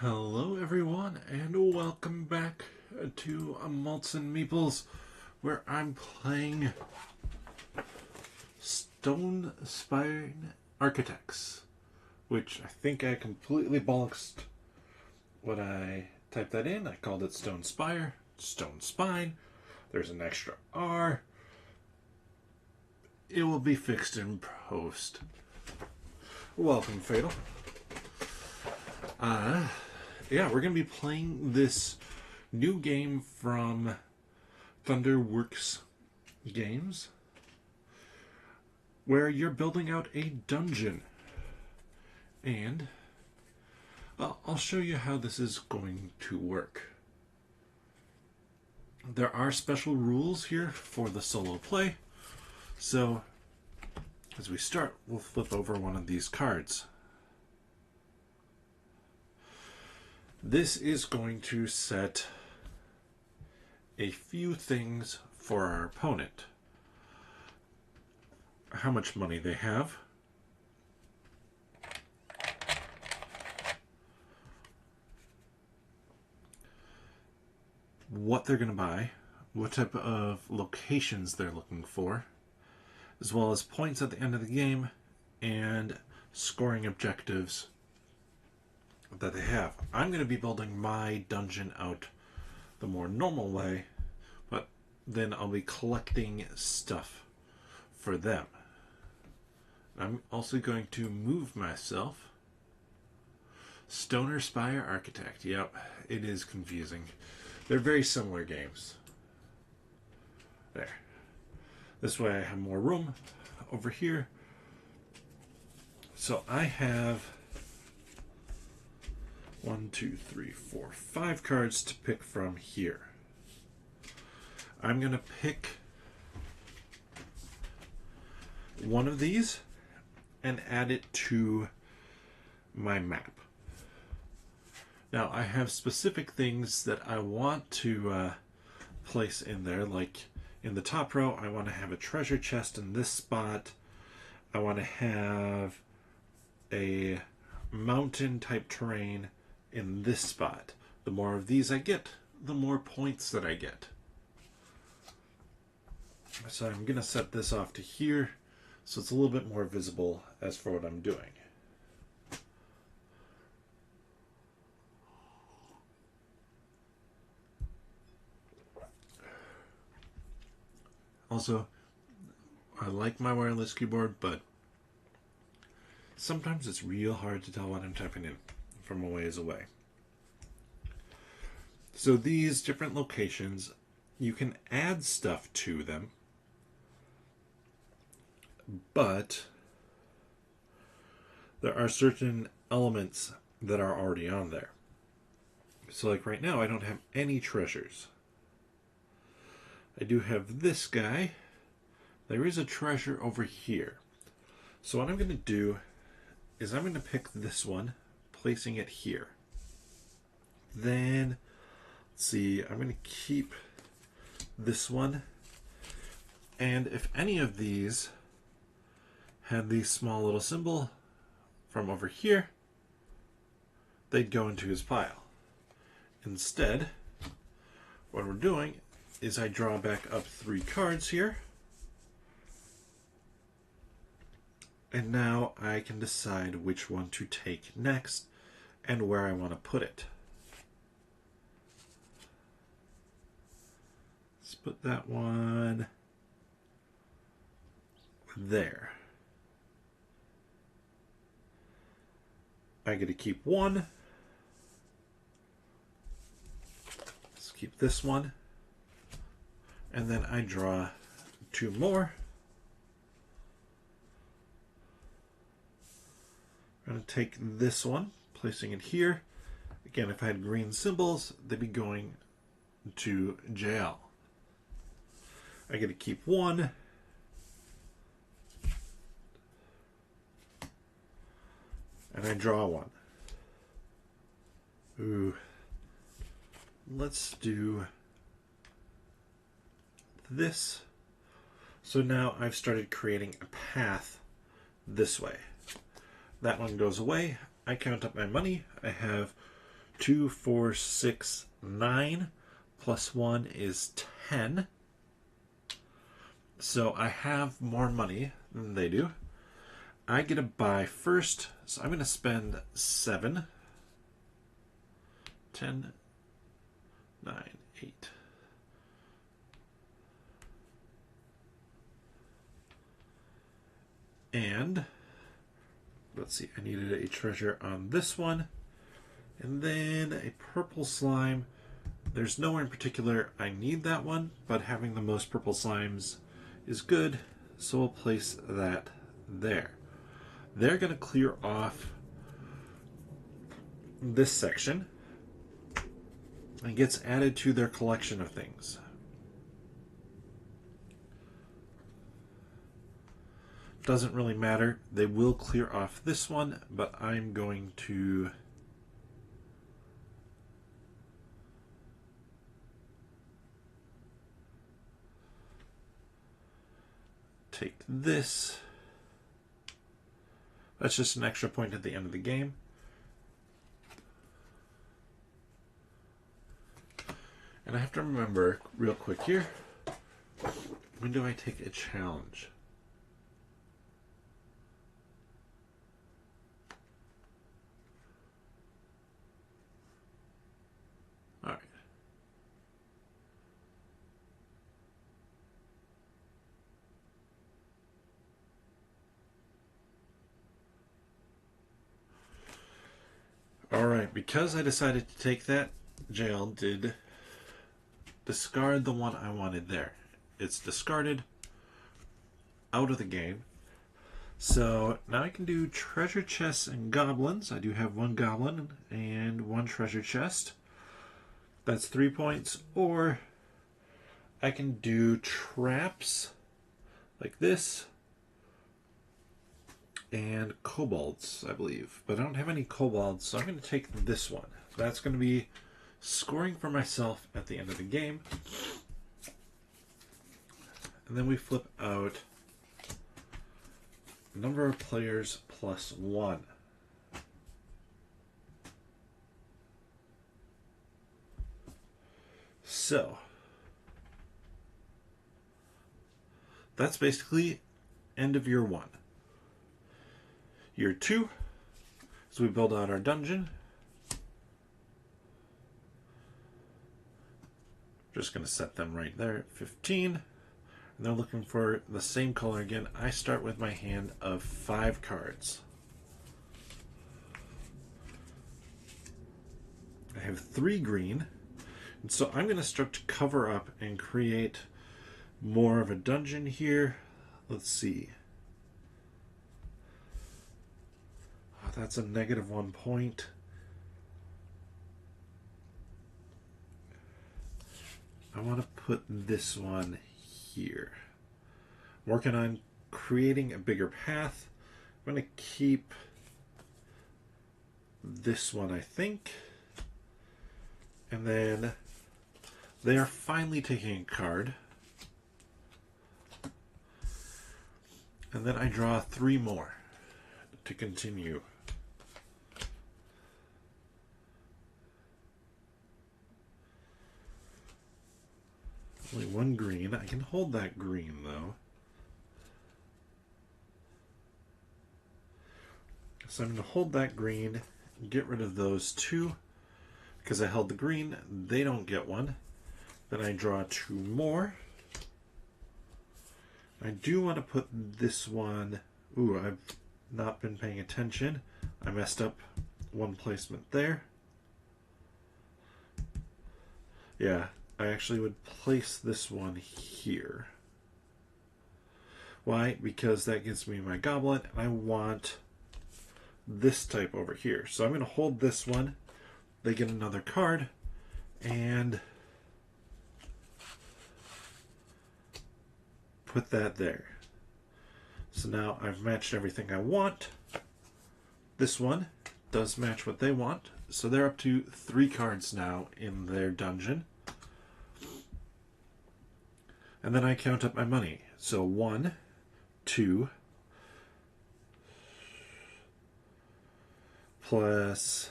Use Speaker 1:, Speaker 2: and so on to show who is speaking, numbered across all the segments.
Speaker 1: Hello everyone and welcome back to Malts and Meeples, where I'm playing Stonespine Architects, which I think I completely bollocksed when I typed that in. I called it Stonespire, Stonespine. There's an extra R. It will be fixed in post. Welcome, Fatal. Yeah, we're going to be playing this new game from Thunderworks Games, where you're building out a dungeon. And I'll show you how this is going to work. There are special rules here for the solo play. So, as we start, we'll flip over one of these cards. This is going to set a few things for our opponent. How much money they have, what they're going to buy, what type of locations they're looking for, as well as points at the end of the game and scoring objectives that they have. I'm going to be building my dungeon out the more normal way, but then I'll be collecting stuff for them. I'm also going to move myself. Stonespine Architect. Yep, it is confusing. They're very similar games. There. This way I have more room over here. So I have 1, 2, 3, 4, 5 cards to pick from here. I'm going to pick one of these and add it to my map. Now I have specific things that I want to place in there, like in the top row I want to have a treasure chest in this spot. I want to have a mountain type terrain in this spot. The more of these I get, the more points that I get. So I'm going to set this off to here so it's a little bit more visible as for what I'm doing. Also, I like my wireless keyboard, but sometimes it's real hard to tell what I'm typing in from a ways away. So these different locations, you can add stuff to them, but there are certain elements that are already on there. So like right now I don't have any treasures. I do have this guy. There is a treasure over here. So what I'm going to do is I'm going to pick this one, placing it here. Then, let's see, I'm going to keep this one. And if any of these had the small little symbol from over here, they'd go into his pile. Instead, what we're doing is I draw back up 3 cards here. And now I can decide which one to take next and where I want to put it. Let's put that one there. I get to keep one. Let's keep this one. And then I draw 2 more. I'm going to take this one, placing it here. Again, if I had green symbols, they'd be going to jail. I get to keep one. And I draw one. Ooh. Let's do this. So now I've started creating a path this way. That one goes away. I count up my money. I have 2, 4, 6, 9. Plus 1 is 10. So I have more money than they do. I get to buy first, so I'm going to spend 7. 10, 9, 8. And let's see, I needed a treasure on this one. And then a purple slime. There's nowhere in particular I need that one, but having the most purple slimes is good, so we'll place that there. They're going to clear off this section and gets added to their collection of things. Doesn't really matter. They will clear off this one, but I'm going to take this. That's just an extra point at the end of the game. And I have to remember real quick here, when do I take a challenge? All right. All right, because I decided to take that, jail did discard the one I wanted there. It's discarded, out of the game. So now I can do treasure chests and goblins. I do have 1 goblin and 1 treasure chest. That's 3 points. Or I can do traps like this and kobolds, I believe. But I don't have any kobolds, so I'm going to take this one. That's going to be scoring for myself at the end of the game. And then we flip out number of players plus 1. So that's basically end of year 1. Year 2, as we build out our dungeon. Just going to set them right there at 15. And they're looking for the same color again. I start with my hand of 5 cards. I have 3 green. And so I'm going to start to cover up and create more of a dungeon here. Let's see. Oh, that's a -1 point. I want to put this one here. I'm working on creating a bigger path. I'm going to keep this one, I think. And then they are finally taking a card. And then I draw 3 more to continue. Only 1 green. I can hold that green though. So I'm going to hold that green, get rid of those 2. Because I held the green, they don't get 1. Then I draw 2 more. I do want to put this one... Ooh, I've not been paying attention. I messed up 1 placement there. Yeah, I actually would place this one here. Why? Because that gives me my goblin, and I want this type over here. So I'm going to hold this one. They get another card, and put that there. So now I've matched everything I want. This one does match what they want, so they're up to 3 cards now in their dungeon. And then I count up my money. So 1, 2, plus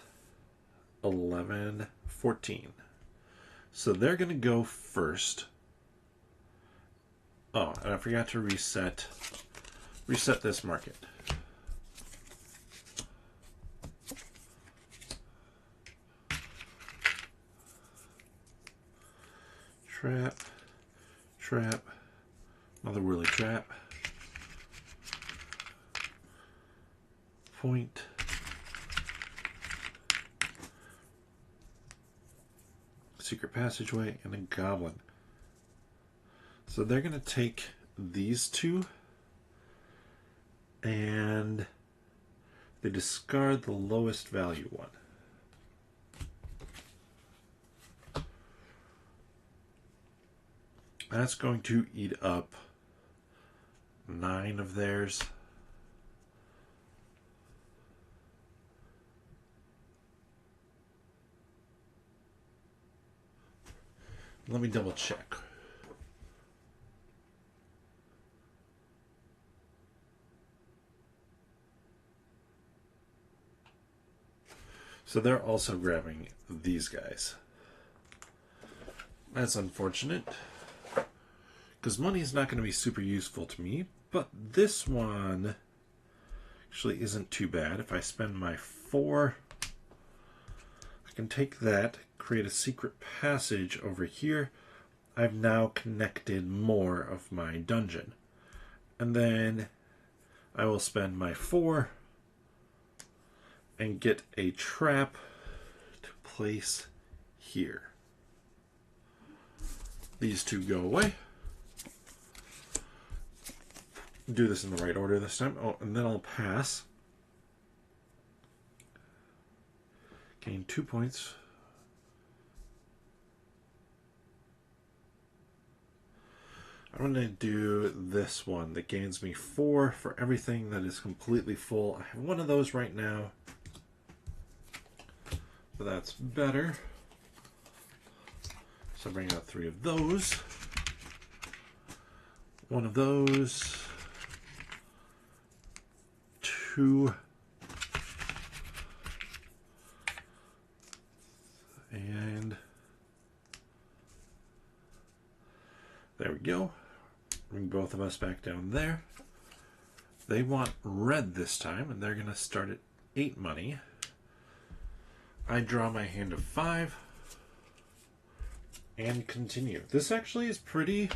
Speaker 1: 11, 14. So they're going to go first. Oh, and I forgot to reset this market. Trap, trap, another whirly trap. Point. Secret passageway and a goblin. So they're going to take these two and they discard the lowest value one. That's going to eat up 9 of theirs. Let me double check. So they're also grabbing these guys. That's unfortunate, because money is not going to be super useful to me, but this one actually isn't too bad. If I spend my 4, I can take that, create a secret passage over here. I've now connected more of my dungeon. And then I will spend my 4 and get a trap to place here. These two go away. Do this in the right order this time. Oh, and then I'll pass. Gain 2 points. I'm going to do this one that gains me 4 for everything that is completely full. I have one of those right now, but that's better. So bring out 3 of those. One of those. 2. And there we go. Bring both of us back down there. They want red this time, and they're going to start at 8 money. I draw my hand of 5 and continue. This actually is pretty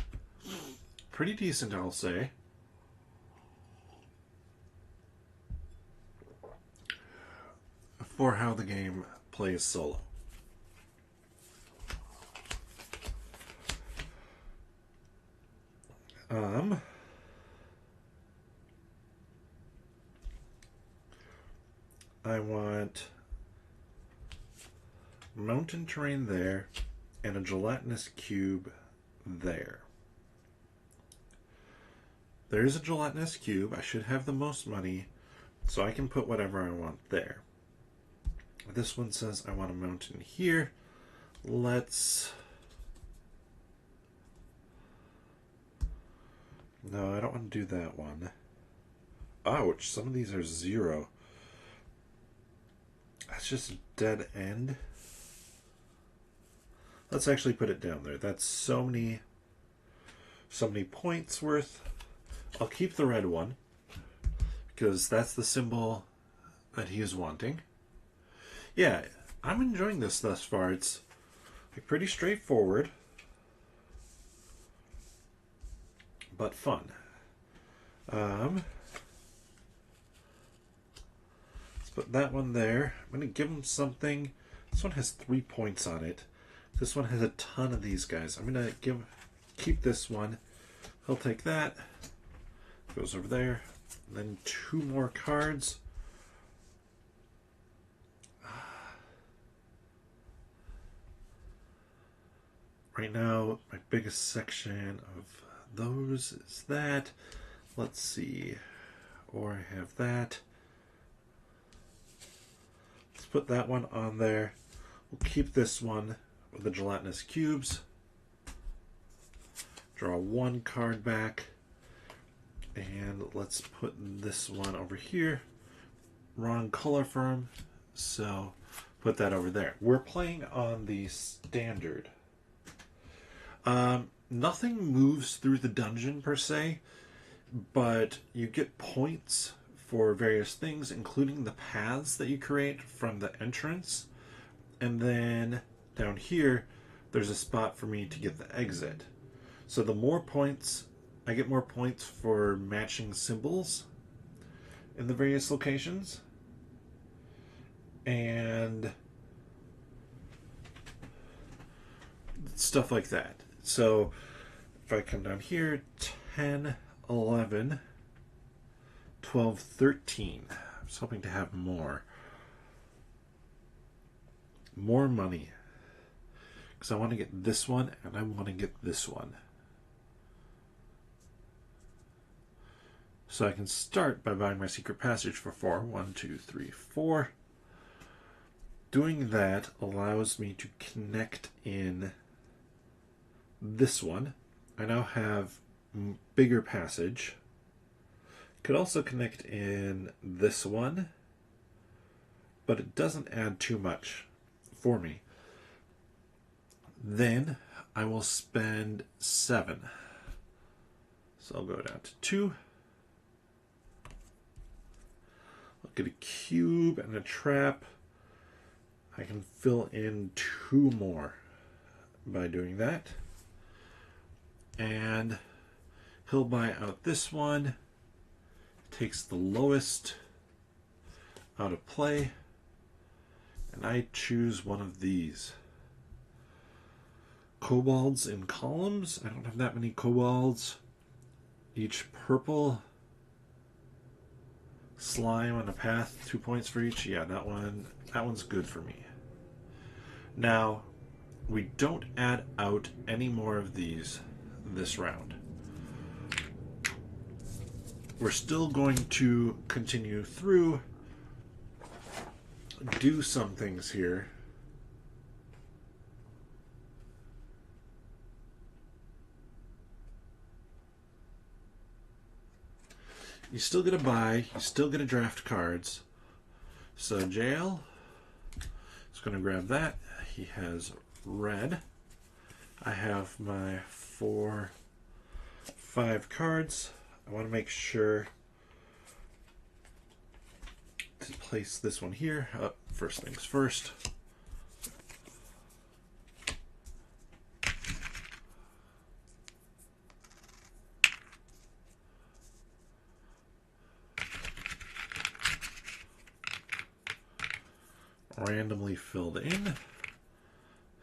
Speaker 1: decent, I'll say. For how the game plays solo. I want mountain terrain there and a gelatinous cube there. There is a gelatinous cube. I should have the most money, so I can put whatever I want there. This one says I want a mountain here. Let's... No, I don't want to do that one. Ouch, some of these are 0. That's just a dead end. Let's actually put it down there. That's so many points worth. I'll keep the red one, because that's the symbol that he is wanting. Yeah, I'm enjoying this thus far. It's like pretty straightforward, but fun. Let's put that one there. I'm going to give him something. This one has 3 points on it. This one has a ton of these guys. I'm going to keep this one. He'll take that. Goes over there. And then 2 more cards. Right now, my biggest section of those is that. Let's see. Or I have that. Let's put that one on there. We'll keep this one with the gelatinous cubes. Draw 1 card back. And let's put this one over here. Wrong color for him. So put that over there. We're playing on the standard. Nothing moves through the dungeon per se, but you get points for various things, including the paths that you create from the entrance. And then down here, there's a spot for me to get the exit. So the more points, I get more points for matching symbols in the various locations. And stuff like that. So if I come down here, 10, 11, 12, 13. I was hoping to have more money. Because I want to get this one and I want to get this one. So I can start by buying my secret passage for 4. 1, 2, 3, 4. Doing that allows me to connect in this one. I now have bigger passage. Could also connect in this one, but it doesn't add too much for me. Then I will spend 7. So I'll go down to 2. I'll get a cube and a trap. I can fill in 2 more by doing that. And he'll buy out this one. Takes the lowest out of play. And I choose one of these. Kobolds in columns. I don't have that many kobolds. Each purple. Slime on a path. 2 points for each. Yeah, that one's good for me. Now, we don't add out any more of these this round. We're still going to continue through, do some things here. You still get to buy, you still get to draft cards. So Jael is going to grab that. He has red. I have my 4, 5 cards. I want to make sure to place this one here. First things first. Randomly filled in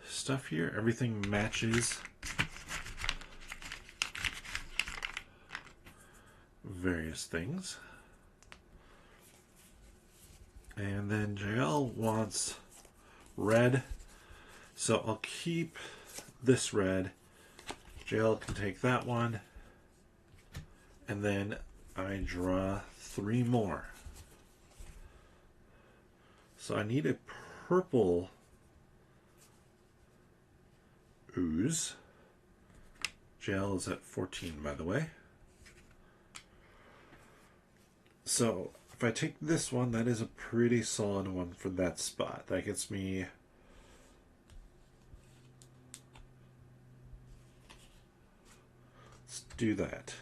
Speaker 1: stuff here. Everything matches various things. And then Jael wants red, so I'll keep this red. Jael can take that one, and then I draw 3 more. So I need a purple ooze. Jael is at 14, by the way. So if I take this one, that is a pretty solid one for that spot. That gets me let's do that.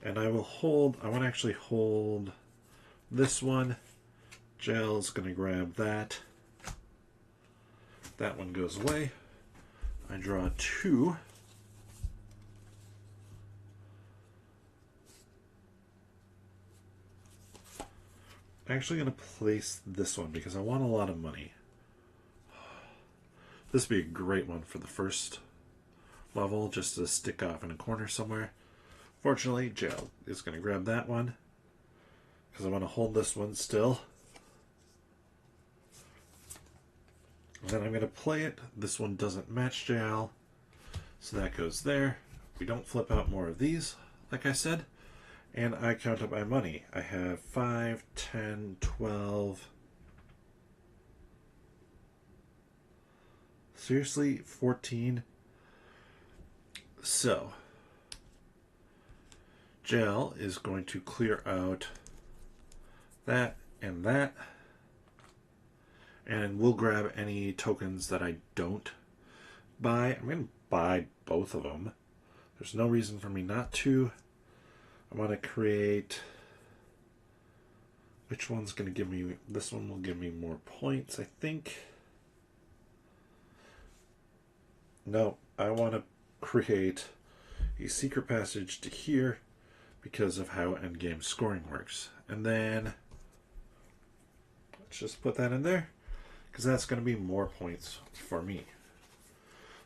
Speaker 1: And I will hold, I want to actually hold this one. Jael's going to grab that. That one goes away. I draw 2. I'm actually going to place this one because I want a lot of money. This would be a great one for the first level, just to stick off in a corner somewhere. Fortunately, Jael is going to grab that one because I want to hold this one still. And then I'm going to play it. This one doesn't match Jael, so that goes there. We don't flip out more of these, like I said. And I count up my money. I have 5, 10, 12. Seriously, 14. So, Jael is going to clear out that and that. And we'll grab any tokens that I don't buy. I'm going to buy both of them. There's no reason for me not to. I want to create... Which one's going to give me... This one will give me more points, I think. No, I want to create a secret passage to here because of how endgame scoring works. And then let's just put that in there because that's going to be more points for me.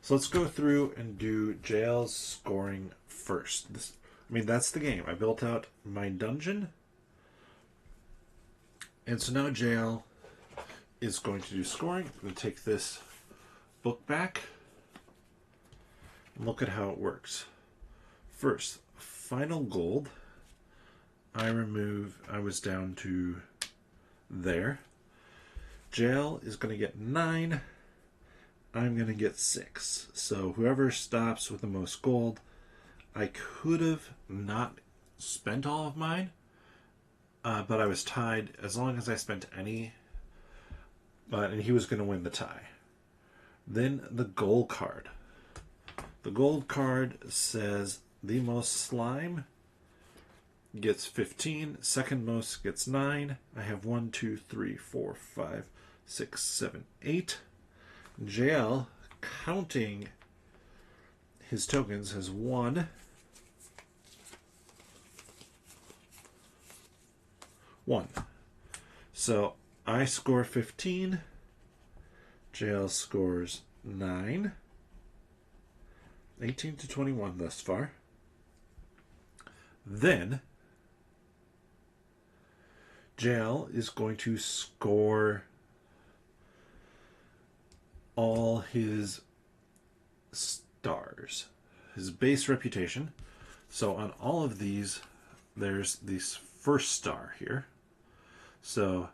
Speaker 1: So let's go through and do Jail's scoring first. That's the game. I built out my dungeon. And so now Jail is going to do scoring. I'm going to take this book back and look at how it works. First, final gold. I was down to there. Jail is going to get 9. I'm going to get 6. So whoever stops with the most gold, I could have not spent all of mine, but I was tied as long as I spent any, and he was going to win the tie. Then the gold card. The gold card says the most slime gets 15, second most gets 9. I have 1, 2, 3, 4, 5, 6, 7, 8. Jail, counting his tokens, has 1, 1. So I score 15. Jail scores 9. 18 to 21 thus far. Then Jail is going to score all his stars, his base reputation. So on all of these, there's this first star here. So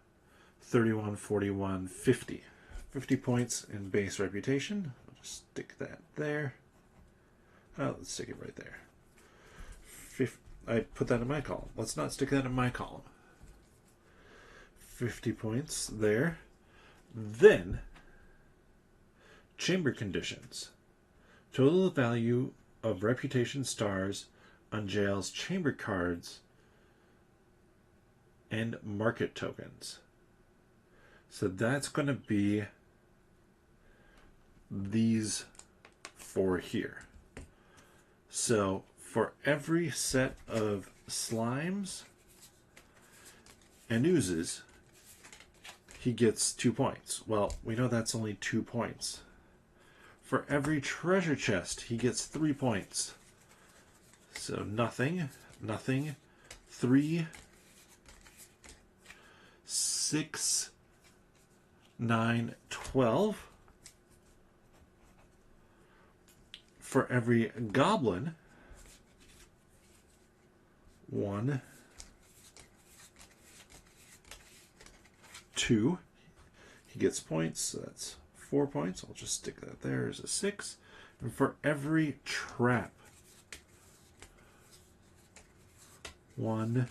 Speaker 1: 31, 41, 50. 50 points in base reputation. I'll just stick that there. Let's stick it right there. I put that in my column. Let's not stick that in my column. 50 points there. Then, chamber conditions. Total value of reputation stars on Jail's chamber cards and market tokens. So that's going to be these 4 here. So for every set of slimes and oozes, he gets 2 points. Well, we know that's only 2 points. For every treasure chest, he gets 3 points. So nothing, 3, 6, 9, 12. For every goblin, 1, 2. He gets points, so that's 4 points. I'll just stick that there as a 6. And for every trap, 1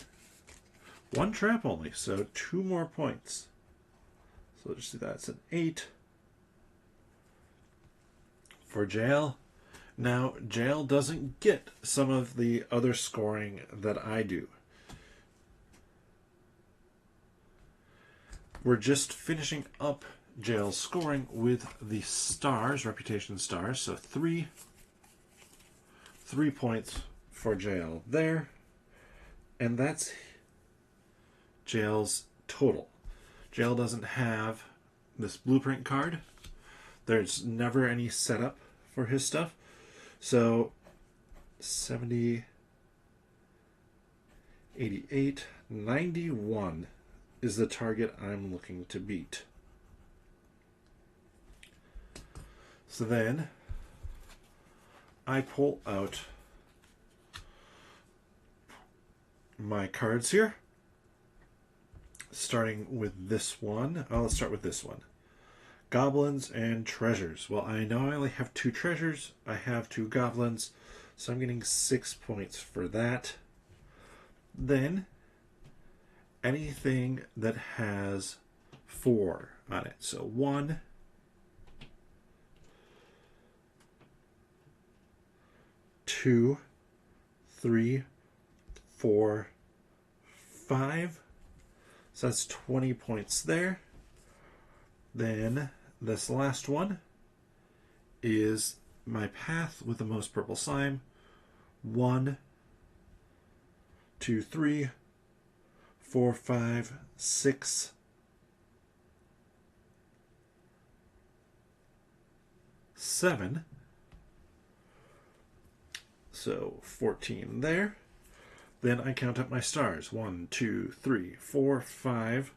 Speaker 1: trap only, so 2 more points. So let's just do that. It's an 8. For Jail. Now, Jail doesn't get some of the other scoring that I do. We're just finishing up Jail's scoring with the stars, reputation stars. So 3 points for Jail there. And that's Jail's total. Jail doesn't have this blueprint card. There's never any setup for his stuff. So 70, 88, 91 is the target I'm looking to beat. So then I pull out my cards here, starting with this one. Let's start with this one. Goblins and treasures. Well, I know I only have 2 treasures. I have 2 goblins, so I'm getting 6 points for that. Then anything that has 4 on it. So 1, 2, 3, 4, 5. So that's 20 points there. Then this last one is my path with the most purple slime. 1, 2, 3, 4, 5, 6, 7. So 14 there. Then I count up my stars. 1, 2, 3, 4, 5,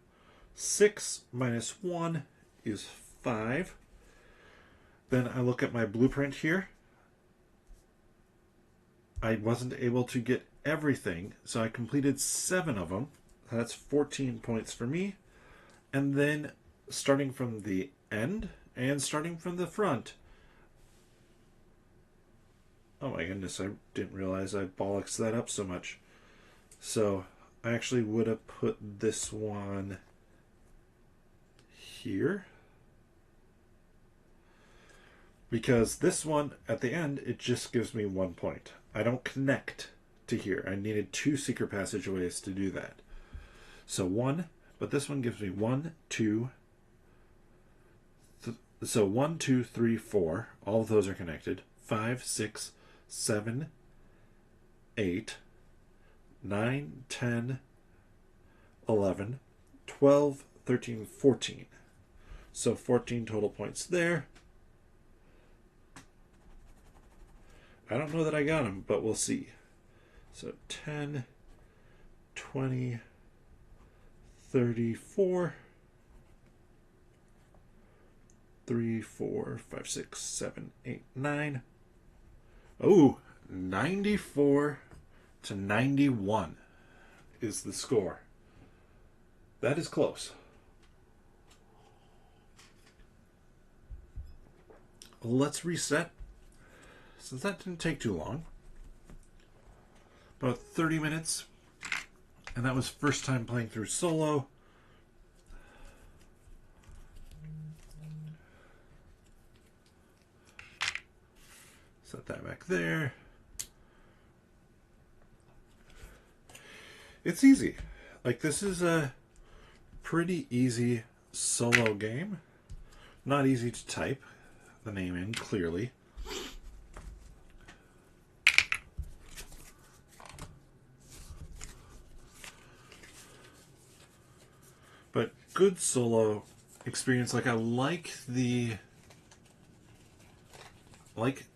Speaker 1: 6 minus 1 is 5. Then I look at my blueprint here. I wasn't able to get everything, so I completed 7 of them. That's 14 points for me. And then starting from the end and starting from the front. Oh my goodness, I didn't realize I bollocksed that up so much. So I actually would have put this one here. Because this one, at the end, it just gives me 1 point. I don't connect to here. I needed 2 secret passageways to do that. So 1, but this one gives me 1, 2. So 1, 2, 3, 4. All of those are connected. 5, 6, 7, 8, 9, 10, 11, 12, 13, 14. So 14 total points there. I don't know that I got them, but we'll see. So 10, 20, 34, 3, 4, 5, 6, 7, 8, 9. Oh, 94 to 91 is the score. That is close. Let's reset. Since that didn't take too long. About 30 minutes. And that was first time playing through solo. Set that back there. It's easy. Like, this is a pretty easy solo game. Not easy to type the name in clearly. But good solo experience. Like, I like the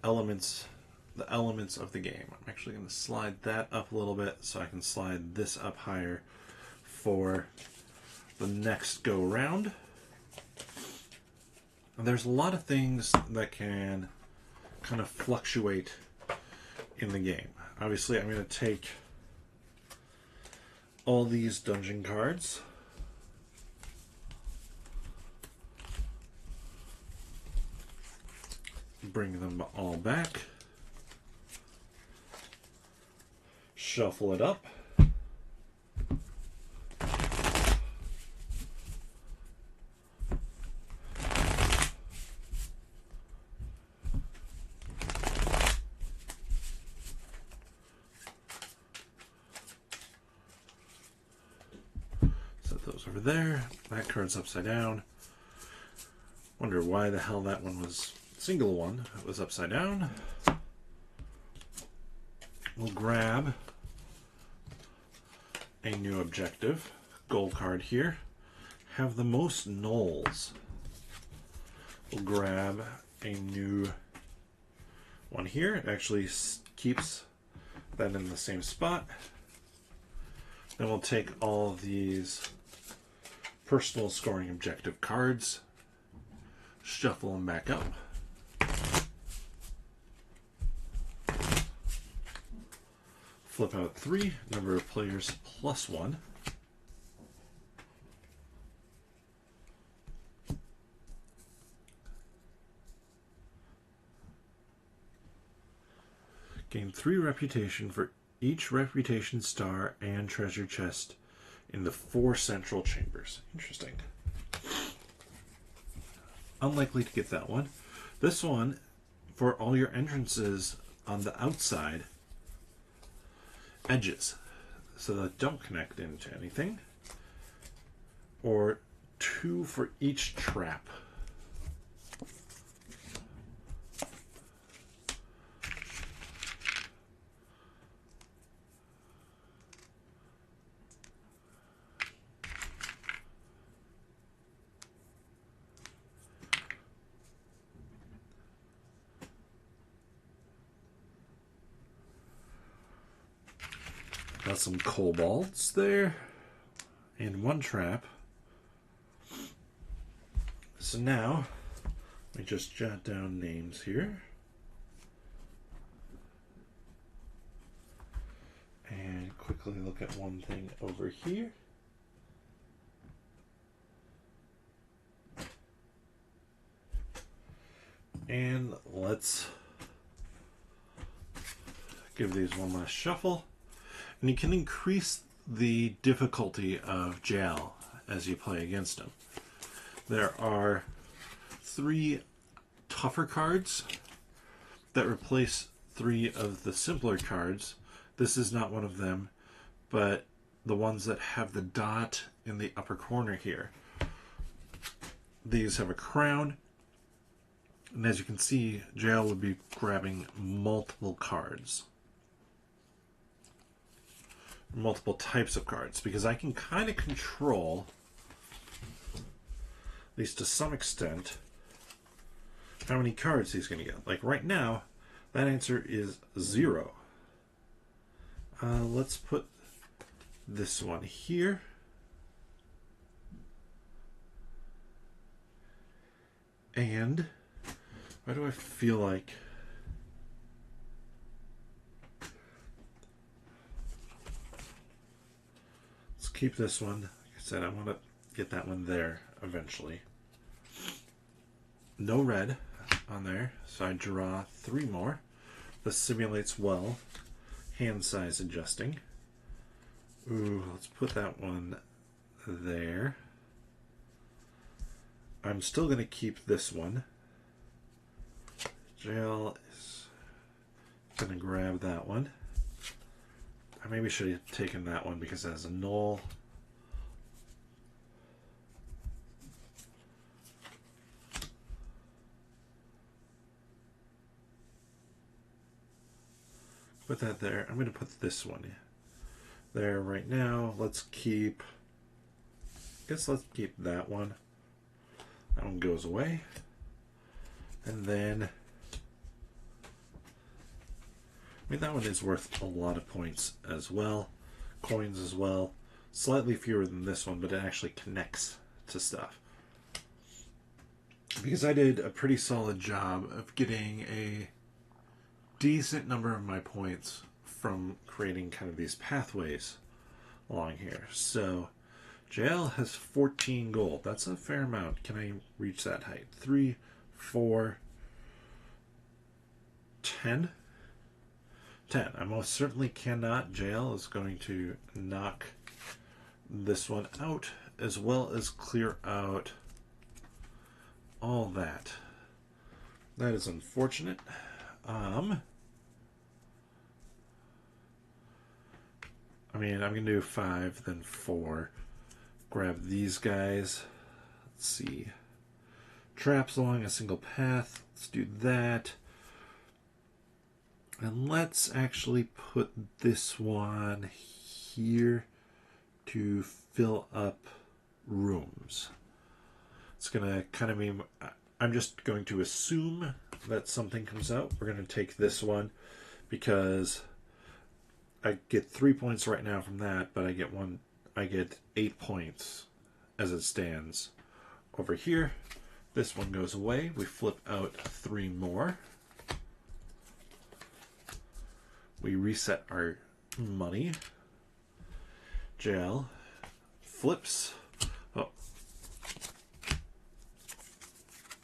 Speaker 1: elements, the elements of the game. I'm actually going to slide that up a little bit so I can slide this up higher for the next go round. And there's a lot of things that can kind of fluctuate in the game. Obviously, I'm going to take all these dungeon cards. Bring them all back. Shuffle it up. Set those over there. That card's upside down. Wonder why the hell that one was single one. It was upside down. We'll grab a new objective. Gold card here. Have the most knolls. We'll grab a new one here. It actually keeps that in the same spot. Then we'll take all of these personal scoring objective cards, shuffle them back up. Flip out 3, number of players +1. Gain 3 reputation for each reputation star and treasure chest in the 4 central chambers. Interesting. unlikely to get that one. This one, for all your entrances on the outside edges, so that don't connect into anything. Or 2 for each trap. Got some kobolds there, and 1 trap. So now, let me just jot down names here. And quickly look at one thing over here. And let's give these one last shuffle. And you can increase the difficulty of Jail as you play against him. There are 3 tougher cards that replace 3 of the simpler cards. This is not one of them, but the ones that have the dot in the upper corner here. These have a crown, and as you can see, Jail would be grabbing multiple cards. Multiple types of cards, because I can kind of control, at least to some extent, how many cards he's going to get. Like right now, that answer is 0. Let's put this one here. And why do I feel like let's keep this one. Like I said, I want to get that one there eventually. No red on there, so I draw 3 more. This simulates well. Hand size adjusting. Ooh, let's put that one there. I'm still going to keep this one. Jail is going to grab that one. I maybe should have taken that one because it has a null. Put that there. I'm going to put this one there right now. Let's keep, I guess let's keep that one. That one goes away. And then, I mean, that one is worth a lot of points as well. Coins as well. Slightly fewer than this one, but it actually connects to stuff. Because I did a pretty solid job of getting a decent number of my points from creating kind of these pathways along here. So Jail has 14 gold. That's a fair amount. Can I reach that height? 3, 4, 10? 10. I most certainly cannot. Jail is going to knock this one out, as well as clear out all that. That is unfortunate. I mean, I'm going to do 5, then 4. Grab these guys. Let's see. Traps along a single path. Let's do that. And let's actually put this one here to fill up rooms. It's going to kind of mean, I'm just going to assume that something comes out. We're going to take this one because I get 3 points right now from that, but I get 8 points as it stands. Over here, this one goes away. We flip out 3 more. We reset our money. Jail flips. Oh,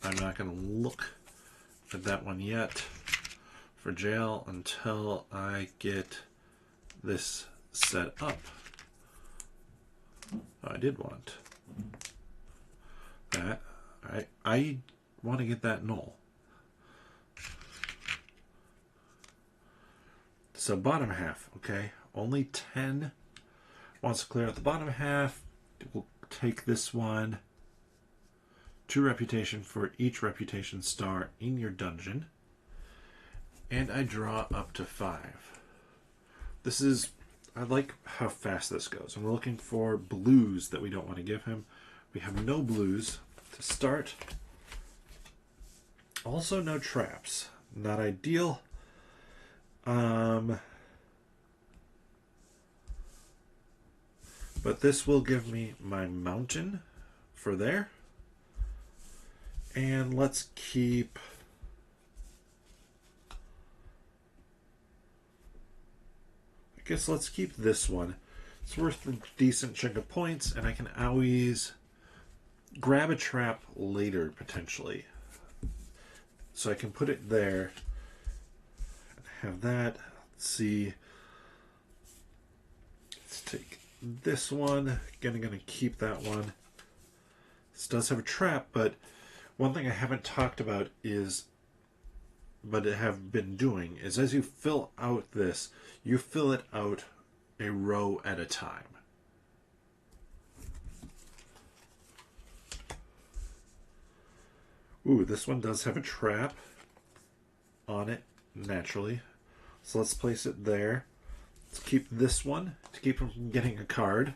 Speaker 1: I'm not going to look at that one yet for Jail until I get this set up. I did want that. I want to get that knoll. So bottom half, okay. Only 10 wants to clear out the bottom half. We'll take this one. 2 reputation for each reputation star in your dungeon. And I draw up to 5. This is, I like how fast this goes. And we're looking for blues that we don't want to give him. We have no blues to start. Also no traps. Not ideal. But this will give me my mountain for there. And let's keep... I guess let's keep this one. It's worth a decent chunk of points, and I can always grab a trap later, potentially. So I can put it there. Have that. Let's see. Let's take this one. Again, I'm going to keep that one. This does have a trap, but one thing I haven't talked about is, but I have been doing, is as you fill out this, you fill it out a row at a time. Ooh, this one does have a trap on it, naturally. So let's place it there. Let's keep this one to keep him from getting a card.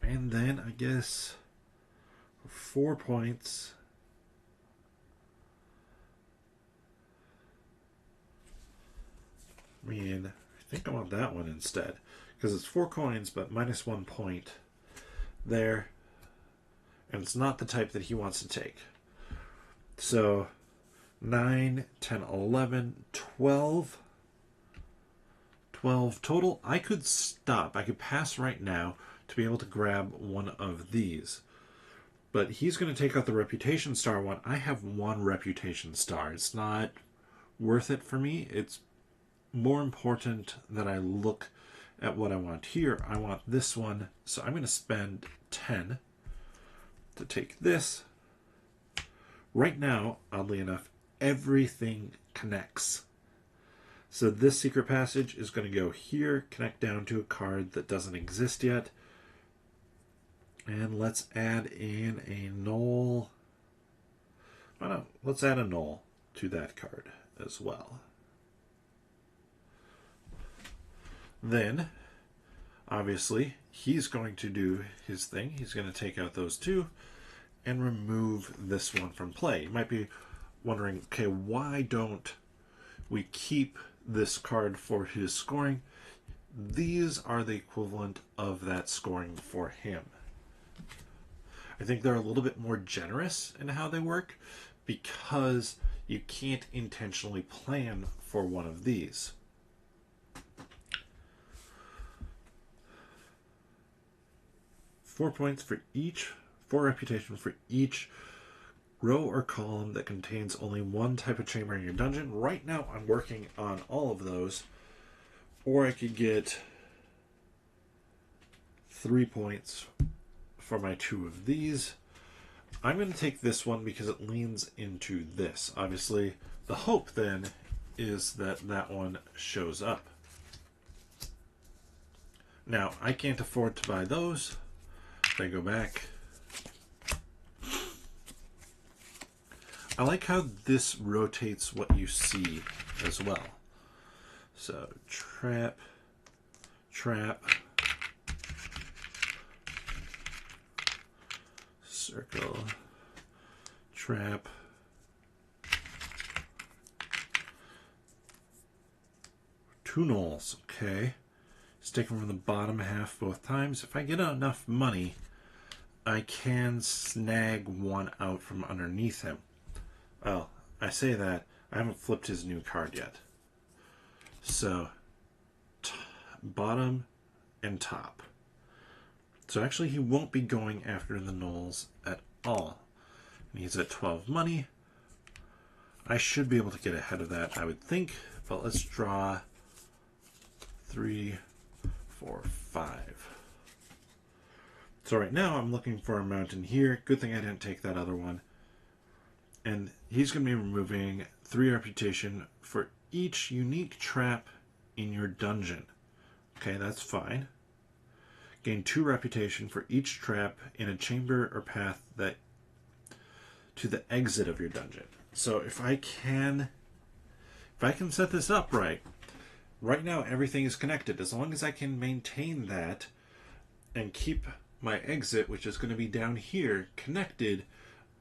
Speaker 1: And then I guess 4 points. I mean, I think I want that one instead. Because it's 4 coins, but minus 1 point there. And it's not the type that he wants to take. So 9, 10, 11, 12. 12 total. I could stop. I could pass right now to be able to grab one of these. But he's going to take out the reputation star one. I have 1 reputation star. It's not worth it for me. It's more important that I look at what I want here. I want this one. So I'm going to spend 10 to take this. Right now, oddly enough, everything connects. So this secret passage is going to go here, connect down to a card that doesn't exist yet. And let's add in a knoll. Oh no, let's add a knoll to that card as well. Then, obviously, he's going to do his thing. He's going to take out those 2 and remove this one from play. You might be wondering, okay, why don't we keep this card for his scoring? These are the equivalent of that scoring for him. I think they're a little bit more generous in how they work because you can't intentionally plan for one of these. Four points for each, 4 reputation for each row or column that contains only one type of chamber in your dungeon. Right now I'm working on all of those. Or I could get 3 points for my 2 of these. I'm going to take this one because it leans into this. Obviously, the hope then is that that one shows up. Now, I can't afford to buy those. If I go back. I like how this rotates what you see as well. So, trap, trap, circle, trap, two knolls, okay. Stick them from the bottom half both times. If I get enough money, I can snag one out from underneath him. Well, I say that, I haven't flipped his new card yet. So, bottom and top. So actually he won't be going after the knolls at all. And he's at 12 money. I should be able to get ahead of that, I would think. But let's draw 3, 4, 5. So right now I'm looking for a mountain here. Good thing I didn't take that other one. And he's going to be removing 3 reputation for each unique trap in your dungeon. Okay, that's fine. Gain 2 reputation for each trap in a chamber or path that to the exit of your dungeon. So if I can set this up right now everything is connected. As long as I can maintain that and keep my exit, which is going to be down here, connected,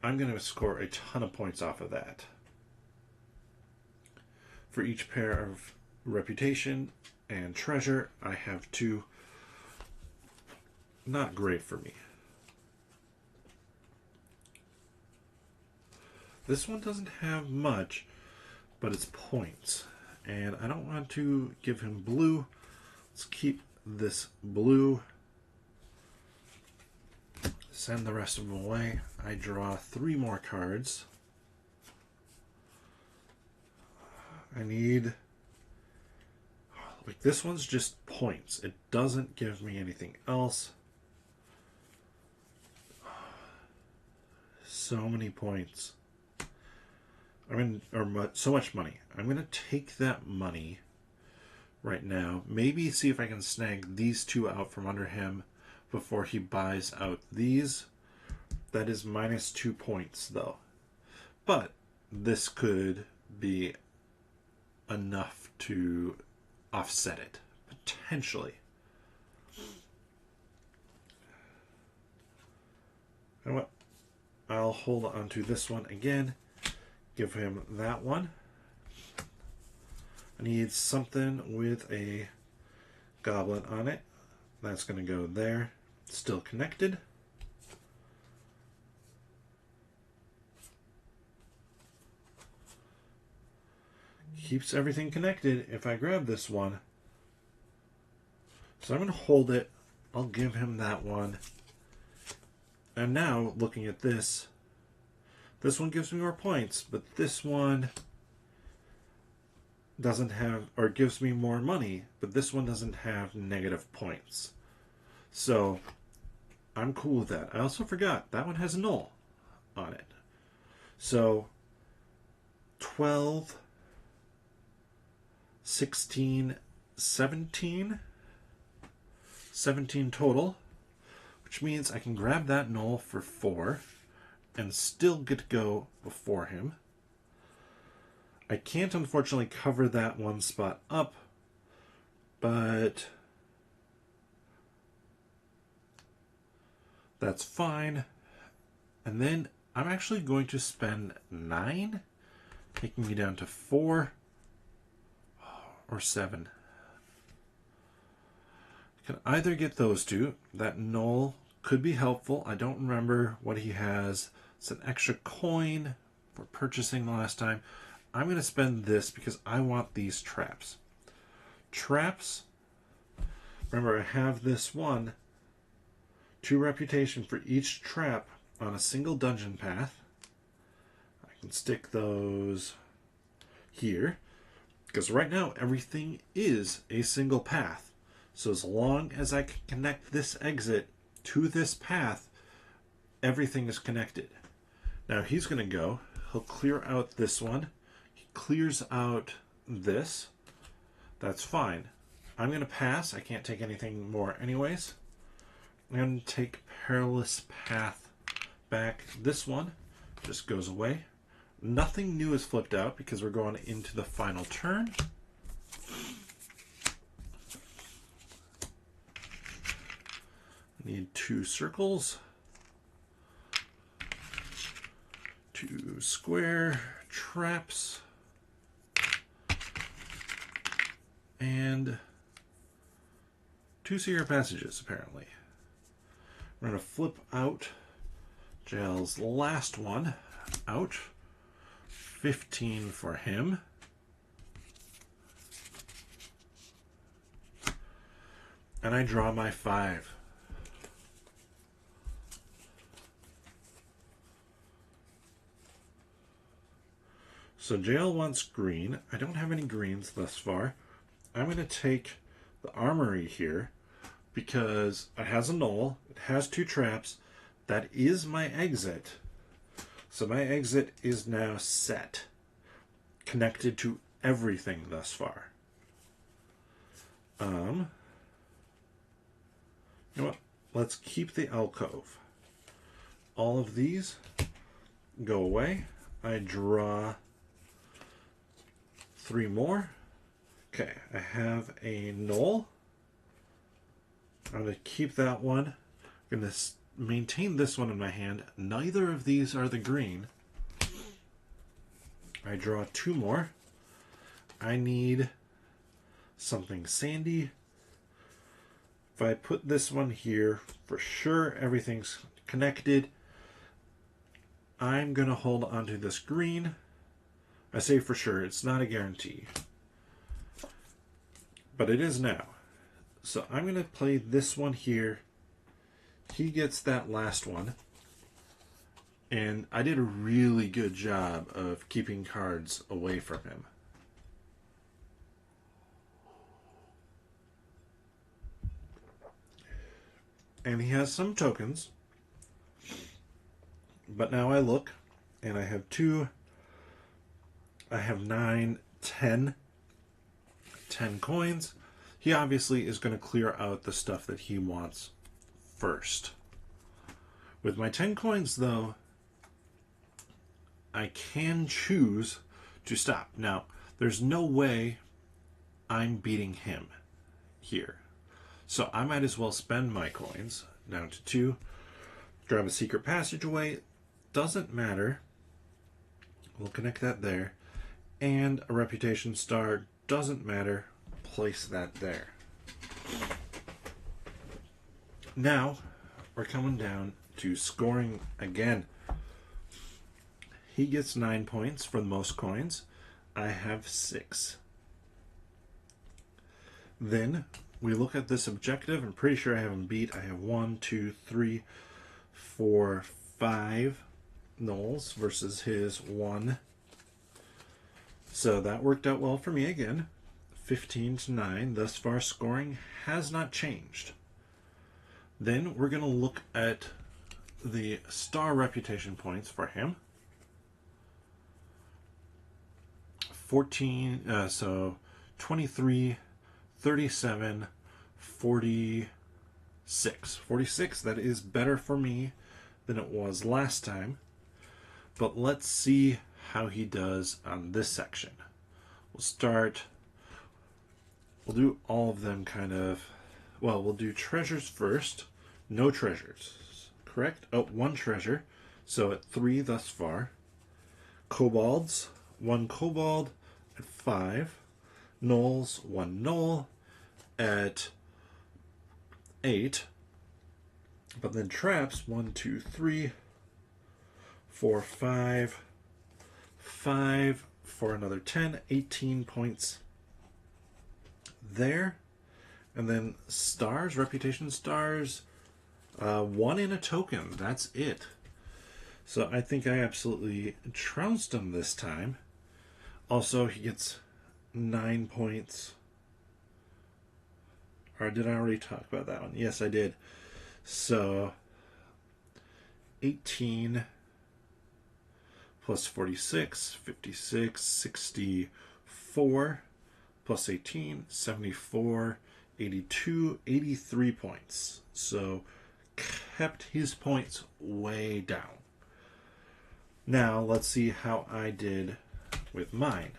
Speaker 1: I'm going to score a ton of points off of that. For each pair of reputation and treasure, I have 2. Not great for me. This one doesn't have much, but it's points. And I don't want to give him blue. Let's keep this blue. Send the rest of them away. I draw 3 more cards. I need... like, this one's just points. It doesn't give me anything else. So many points. So much money. I'm going to take that money right now. Maybe see if I can snag these 2 out from under him before he buys out these. That is minus 2 points, though. But this could be enough to offset it, potentially. You know what? I'll hold on to this one again. Give him that one. I need something with a goblin on it. That's going to go there. Still connected. Keeps everything connected if I grab this one. So I'm going to hold it. I'll give him that one. And now, looking at this one gives me more points, but this one doesn't have, or gives me more money, but this one doesn't have negative points. So I'm cool with that. I also forgot that one has a null on it. So 12, 16, 17 total, which means I can grab that null for 4 and still get to go before him. I can't, unfortunately, cover that one spot up, but that's fine. And then I'm actually going to spend 9, taking me down to 4 or 7. I can either get those 2. That null could be helpful. I don't remember what he has. It's an extra coin for purchasing the last time. I'm going to spend this because I want these traps. Traps, remember I have this one, 2 reputation for each trap on a single dungeon path. I can stick those here because right now everything is a single path. So as long as I can connect this exit to this path, everything is connected. Now he's going to go. He'll clear out this one. He clears out this. That's fine. I'm going to pass. I can't take anything more anyways. I'm going to take Perilous Path back. This one just goes away. Nothing new is flipped out because we're going into the final turn. Need 2 circles. 2 square traps. And 2 secret passages, apparently. We're going to flip out Jail's last one out. 15 for him. And I draw my 5. So Jail wants green. I don't have any greens thus far. I'm going to take the armory here because it has a null. It has 2 traps. That is my exit. So my exit is now set, connected to everything thus far. You know what? Let's keep the alcove. All of these go away. I draw 3 more. Okay, I have a knoll. I'm going to keep that one. I'm going to maintain this one in my hand. Neither of these are the green. I draw 2 more. I need something sandy. If I put this one here, for sure everything's connected. I'm going to hold onto this green. I say for sure, it's not a guarantee. But it is now. So I'm going to play this one here. He gets that last one. And I did a really good job of keeping cards away from him. And he has some tokens. But now I look, and I have 2. I have 9, 10 coins. He obviously is going to clear out the stuff that he wants first. With my 10 coins, though, I can choose to stop. Now, there's no way I'm beating him here. So I might as well spend my coins down to 2. Grab a secret passageway. Doesn't matter. We'll connect that there. And a reputation star. Doesn't matter. Place that there. Now, we're coming down to scoring again. He gets 9 points for the most coins. I have 6. Then we look at this objective. I'm pretty sure I have him beat. I have 1, 2, 3, 4, 5 nulls versus his 1. So that worked out well for me again. 15-9. Thus far, scoring has not changed. Then we're going to look at the star reputation points for him. 14, so 23, 37, 46. 46, that is better for me than it was last time. But let's see how he does on this section. We'll do all of them kind of, well, we'll do treasures first. No treasures, correct? Oh, 1 treasure. So at 3 thus far. Kobolds, 1 kobold at 5. Gnolls, 1 gnoll at 8. But then traps, 1, 2, 3, 4, 5, 5 for another 10, 18 points there. And then stars, reputation stars, 1 in a token. That's it. So I think I absolutely trounced him this time. Also, he gets 9 points. Or did I already talk about that one? Yes, I did. So 18 plus 46, 56, 64 plus 18, 74, 82, 83 points. So kept his points way down. Now let's see how I did with mine.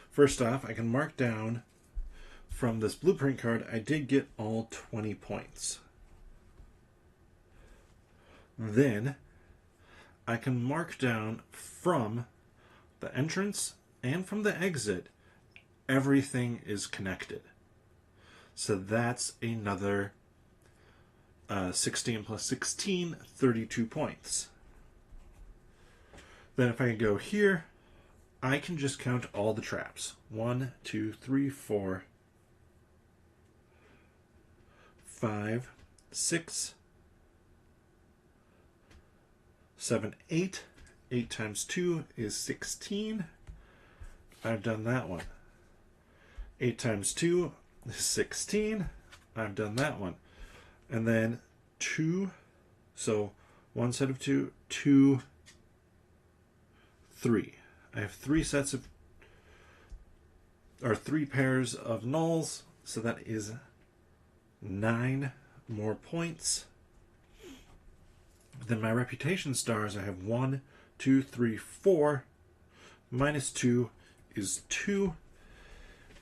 Speaker 1: First off, I can mark down from this blueprint card, I did get all 20 points. Then I can mark down from the entrance and from the exit, everything is connected. So that's another 16 plus 16, 32 points. Then if I go here, I can just count all the traps. 1, 2, 3, 4, 5, 6, 7, 8. 8 times 2 is 16. I've done that one. 8 times 2 is 16. I've done that one. And then 2. So 1 set of 2, 2, 3. I have 3 sets of, or 3 pairs of nulls, so that is 9 more points. Then my reputation stars, I have 1, 2, 3, 4. Minus 2 is 2.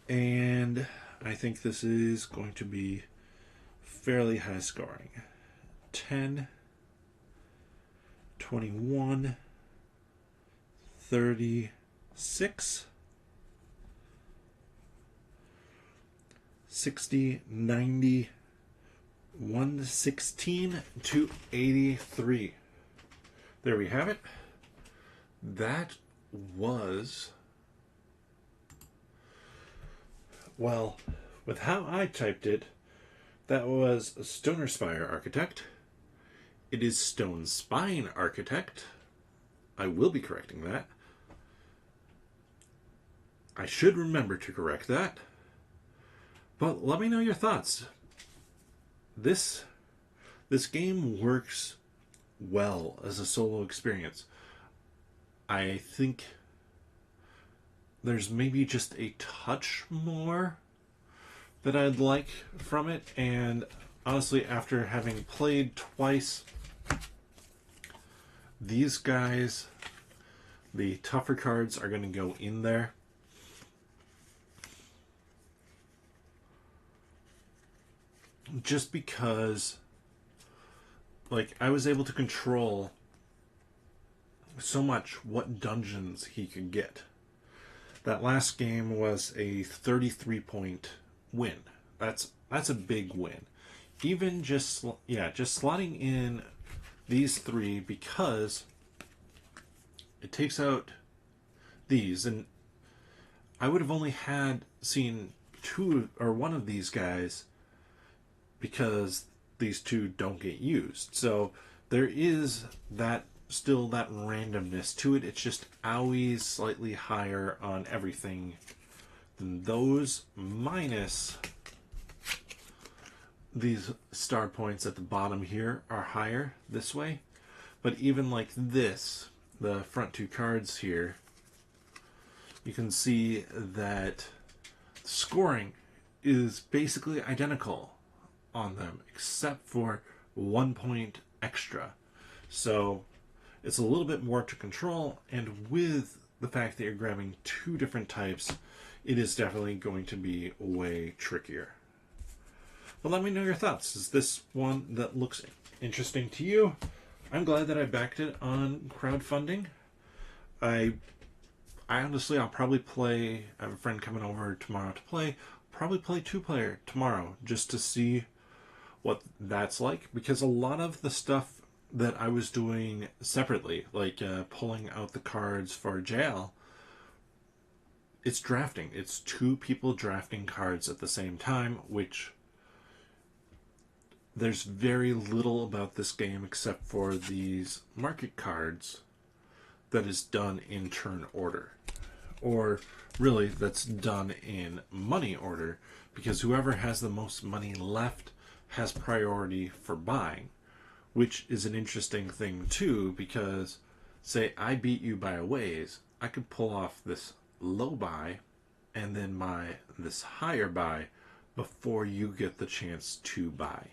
Speaker 1: And I think this is going to be fairly high scoring. 10, 21, 36, 60, 90, 116 to 83. There we have it. That was, well, with how I typed it, that was Stonespine Architect. It is Stonespine Architect. I will be correcting that. I should remember to correct that. But let me know your thoughts. This game works well as a solo experience. I think there's maybe just a touch more that I'd like from it, and honestly, after having played twice, these guys, the tougher cards are going to go in there. Just because, like, I was able to control so much what dungeons he could get. That last game was a 33-point win. That's a big win. Even just slotting in these 3, because it takes out these, and I would have only seen 2 or 1 of these guys because these 2 don't get used. So there is still that randomness to it. It's just always slightly higher on everything than those, minus these star points at the bottom here are higher this way. But even like this, the front 2 cards here, you can see that scoring is basically identical on them, except for 1 point extra. So it's a little bit more to control, and with the fact that you're grabbing 2 different types, it is definitely going to be way trickier. But let me know your thoughts. Is this one that looks interesting to you? I'm glad that I backed it on crowdfunding. I honestly, I'll probably play, I have a friend coming over tomorrow to play, probably play 2-player tomorrow just to see what that's like, because a lot of the stuff that I was doing separately, like pulling out the cards for jail, it's drafting. It's 2 people drafting cards at the same time, which there's very little about this game except for these market cards that is done in turn order. Or really, that's done in money order, because whoever has the most money left has priority for buying, which is an interesting thing too, because say I beat you by a ways, I could pull off this low buy and then this higher buy before you get the chance to buy.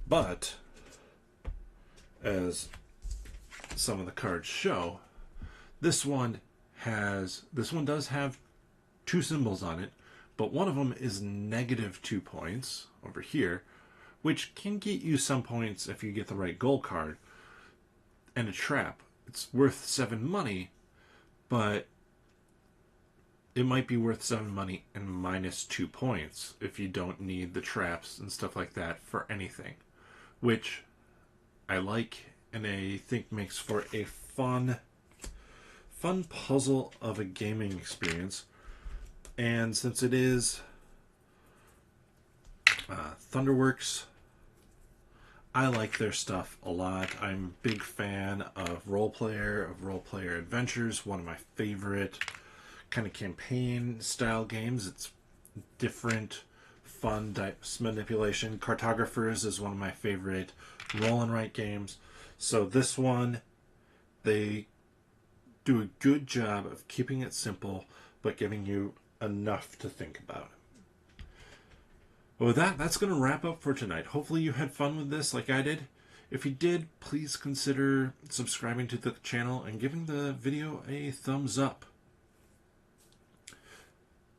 Speaker 1: But as some of the cards show, this one does have 2 symbols on it, but one of them is negative 2 points over here, which can get you some points if you get the right gold card, and a trap. It's worth 7 money, but it might be worth 7 money and minus 2 points if you don't need the traps and stuff like that for anything, which I like, and I think makes for a fun puzzle of a gaming experience. And since it is Thunderworks, I like their stuff a lot. I'm a big fan of Role Player Adventures, one of my favorite kind of campaign style games. It's different, fun dice manipulation. Cartographers is one of my favorite roll and write games. So this one, they do a good job of keeping it simple, but giving you enough to think about. Well, with that, that's going to wrap up for tonight. Hopefully you had fun with this like I did. If you did, please consider subscribing to the channel and giving the video a thumbs up.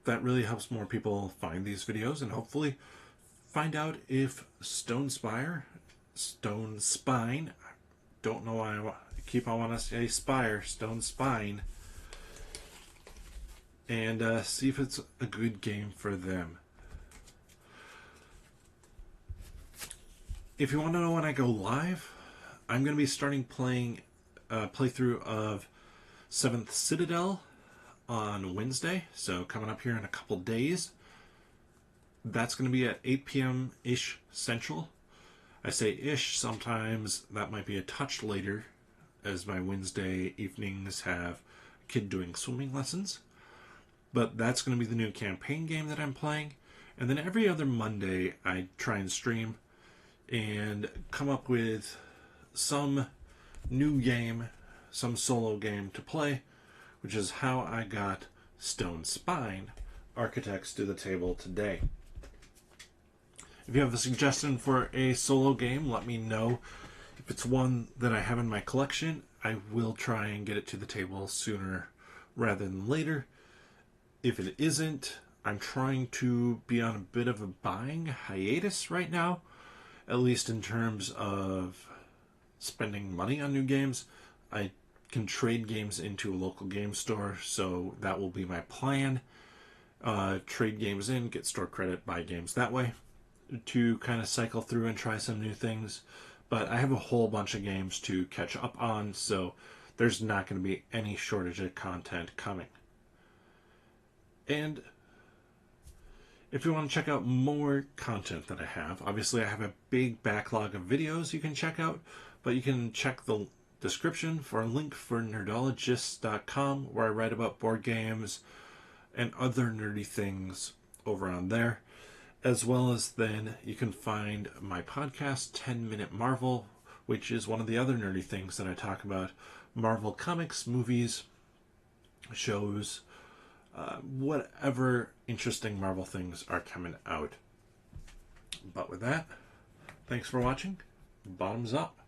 Speaker 1: That really helps more people find these videos and hopefully find out if Stonespine, don't know why I want to say Spire, Stonespine, and see if it's a good game for them. If you want to know when I go live, I'm going to be starting playing a playthrough of 7th Citadel on Wednesday, so coming up here in a couple days. That's going to be at 8 p.m.-ish Central. I say ish, sometimes that might be a touch later, as my Wednesday evenings have a kid doing swimming lessons. But that's going to be the new campaign game that I'm playing. And then every other Monday I try and stream and come up with some new game, some solo game to play, which is how I got Stonespine Architects to the table today. If you have a suggestion for a solo game, let me know. If it's one that I have in my collection, I will try and get it to the table sooner rather than later. If it isn't, I'm trying to be on a bit of a buying hiatus right now, at least in terms of spending money on new games. I can trade games into a local game store, so that will be my plan. Trade games in, get store credit, buy games that way, to kind of cycle through and try some new things. But I have a whole bunch of games to catch up on, so there's not going to be any shortage of content coming. And if you want to check out more content that I have, obviously I have a big backlog of videos you can check out, but you can check the description for a link for nerdologists.com, where I write about board games and other nerdy things over on there. As well as then you can find my podcast, 10 Minute Marvel, which is one of the other nerdy things that I talk about. Marvel comics, movies, shows, whatever interesting Marvel things are coming out. But with that, thanks for watching. Bottoms up.